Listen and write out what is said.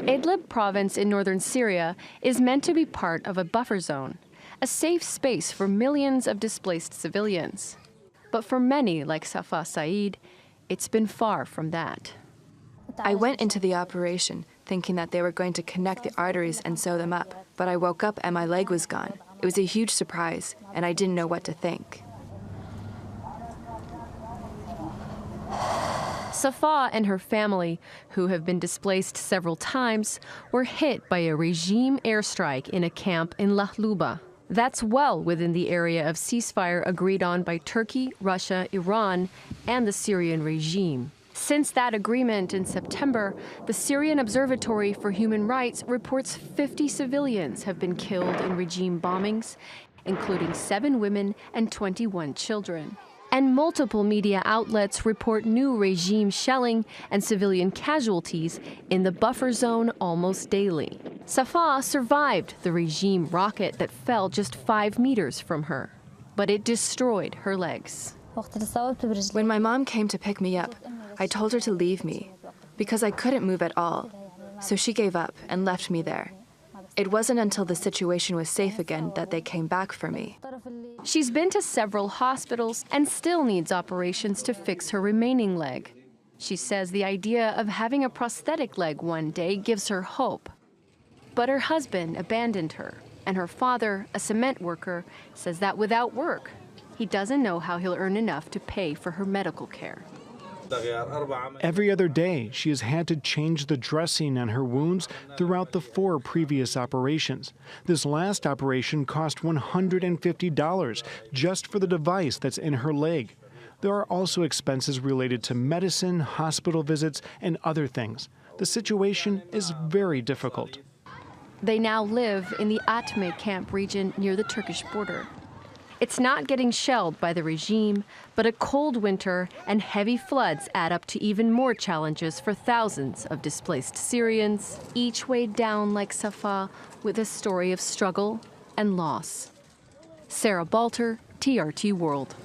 Idlib province in northern Syria is meant to be part of a buffer zone, a safe space for millions of displaced civilians. But for many, like Safa Saeed, it's been far from that. I went into the operation thinking that they were going to connect the arteries and sew them up, but I woke up and my leg was gone. It was a huge surprise, and I didn't know what to think. Safa and her family, who have been displaced several times, were hit by a regime airstrike in a camp in Lahluba. That's well within the area of ceasefire agreed on by Turkey, Russia, Iran, and the Syrian regime. Since that agreement in September, the Syrian Observatory for Human Rights reports 50 civilians have been killed in regime bombings, including 7 women and 21 children. And multiple media outlets report new regime shelling and civilian casualties in the buffer zone almost daily. Safa survived the regime rocket that fell just 5 meters from her, but it destroyed her legs. When my mom came to pick me up, I told her to leave me because I couldn't move at all. So she gave up and left me there. It wasn't until the situation was safe again that they came back for me. She's been to several hospitals and still needs operations to fix her remaining leg. She says the idea of having a prosthetic leg one day gives her hope. But her husband abandoned her, and her father, a cement worker, says that without work, he doesn't know how he'll earn enough to pay for her medical care. Every other day, she has had to change the dressing on her wounds throughout the 4 previous operations. This last operation cost $150 just for the device that's in her leg. There are also expenses related to medicine, hospital visits, and other things. The situation is very difficult. They now live in the Atme camp region near the Turkish border. It's not getting shelled by the regime, but a cold winter and heavy floods add up to even more challenges for thousands of displaced Syrians, each weighed down like Safa with a story of struggle and loss. Sarah Balter, TRT World.